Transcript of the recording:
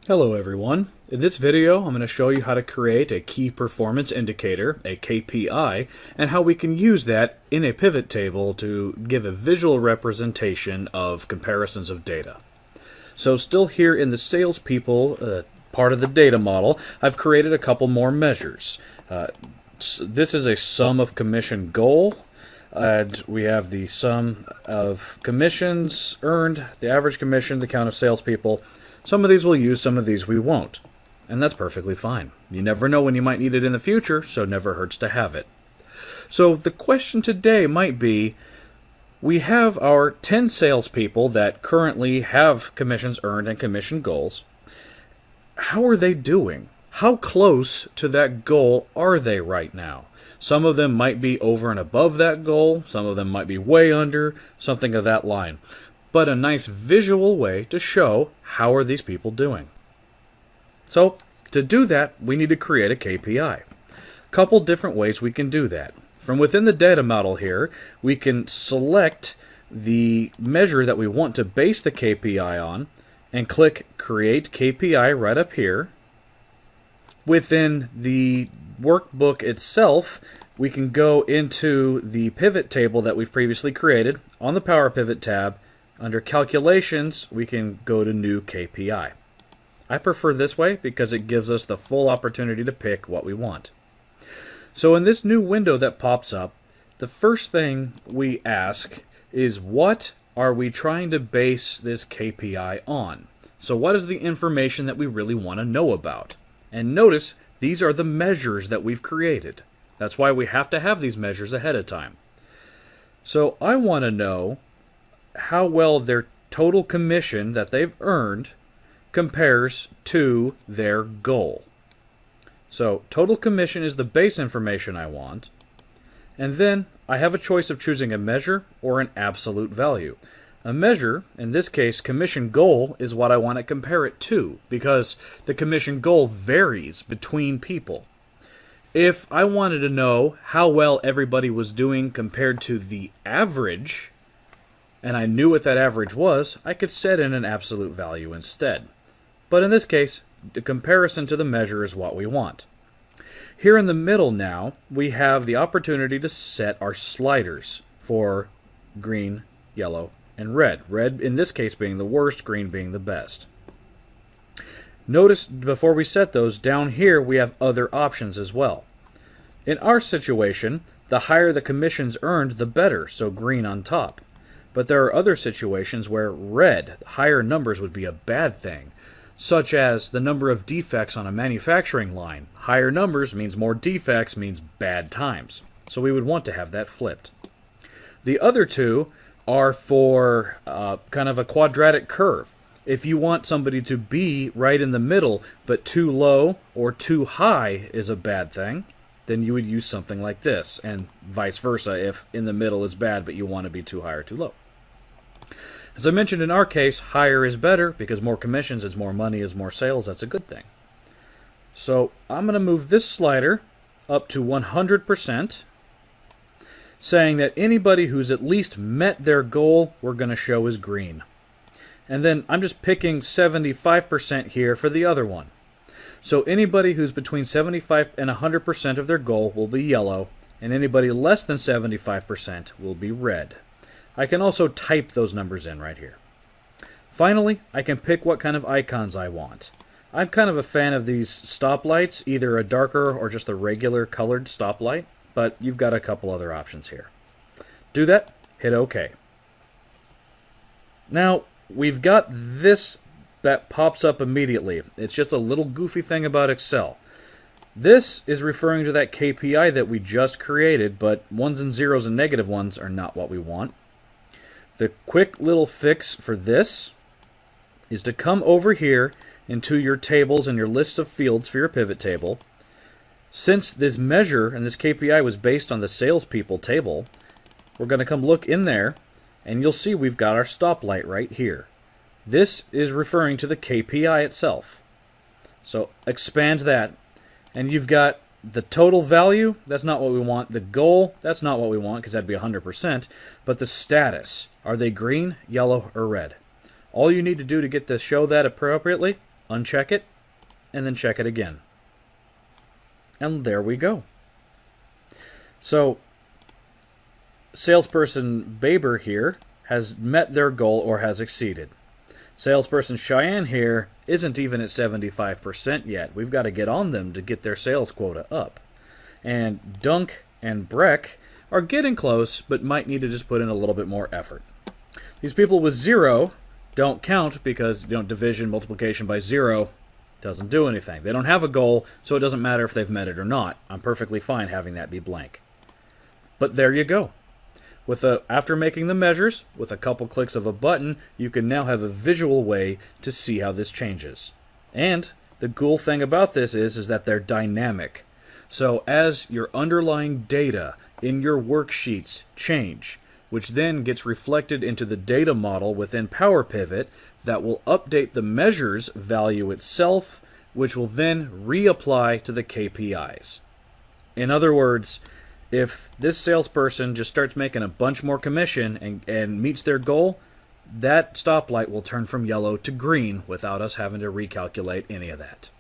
Hello everyone. In this video I'm going to show you how to create a key performance indicator, a KPI, and how we can use that in a pivot table to give a visual representation of comparisons of data. So still here in the salespeople part of the data model, I've created a couple more measures. This is a sum of commission goal, and we have the sum of commissions earned, the average commission, the count of salespeople. Some of these we'll use, some of these we won't. And that's perfectly fine. You never know when you might need it in the future, so it never hurts to have it. So the question today might be, we have our 10 salespeople that currently have commissions earned and commission goals. How are they doing? How close to that goal are they right now? Some of them might be over and above that goal, some of them might be way under, something of that line. But a nice visual way to show how are these people doing. So to do that, we need to create a KPI. Couple different ways we can do that. From within the data model here, we can select the measure that we want to base the KPI on and click Create KPI right up here. Within the workbook itself, we can go into the pivot table that we've previously created on the Power Pivot tab. Under Calculations, we can go to New KPI. I prefer this way because it gives us the full opportunity to pick what we want. So in this new window that pops up, the first thing we ask is, what are we trying to base this KPI on? So what is the information that we really want to know about? And notice, these are the measures that we've created. That's why we have to have these measures ahead of time. So I want to know how well their total commission that they've earned compares to their goal. So total commission is the base information I want, and then I have a choice of choosing a measure or an absolute value. A measure, in this case commission goal, is what I want to compare it to, because the commission goal varies between people. If I wanted to know how well everybody was doing compared to the average, and I knew what that average was, I could set in an absolute value instead. But in this case, the comparison to the measure is what we want. Here in the middle now, we have the opportunity to set our sliders for green, yellow, and red. Red, in this case, being the worst, green being the best. Notice, before we set those, down here we have other options as well. In our situation, the higher the commissions earned, the better, so green on top. But there are other situations where red, higher numbers, would be a bad thing, such as the number of defects on a manufacturing line. Higher numbers means more defects, means bad times. So we would want to have that flipped. The other two are for kind of a quadratic curve. If you want somebody to be right in the middle, but too low or too high is a bad thing, then you would use something like this, and vice versa if in the middle is bad but you want to be too high or too low. As I mentioned, in our case, higher is better because more commissions is more money is more sales. That's a good thing. So I'm going to move this slider up to 100%, saying that anybody who's at least met their goal, we're going to show as green. And then I'm just picking 75% here for the other one. So anybody who's between 75 and 100% of their goal will be yellow, and anybody less than 75% will be red. I can also type those numbers in right here. Finally, I can pick what kind of icons I want. I'm kind of a fan of these stoplights, either a darker or just a regular colored stoplight, but you've got a couple other options here. Do that, hit OK. Now, we've got this that pops up immediately. It's just a little goofy thing about Excel. This is referring to that KPI that we just created, but ones and zeros and negative ones are not what we want. The quick little fix for this is to come over here into your tables and your lists of fields for your pivot table. Since this measure and this KPI was based on the salespeople table, we're going to come look in there, and you'll see we've got our stoplight right here. This is referring to the KPI itself. So expand that, and you've got the total value. That's not what we want. The goal, that's not what we want because that'd be 100%. But the status, are they green, yellow, or red? All you need to do to get to show that appropriately uncheck it, and then check it again. And there we go. So, salesperson Baber here has met their goal or has exceeded. Salesperson Cheyenne here isn't even at 75% yet. We've got to get on them to get their sales quota up. And Dunk and Breck are getting close, but might need to just put in a little bit more effort. These people with 0 don't count because division, multiplication by 0 doesn't do anything. They don't have a goal, so it doesn't matter if they've met it or not. I'm perfectly fine having that be blank. But there you go. After making the measures, with a couple clicks of a button, you can now have a visual way to see how this changes. And the cool thing about this is that they're dynamic. So as your underlying data in your worksheets change, which then gets reflected into the data model within Power Pivot, that will update the measures value itself, which will then reapply to the KPIs. In other words, if this salesperson just starts making a bunch more commission and meets their goal, that stoplight will turn from yellow to green without us having to recalculate any of that.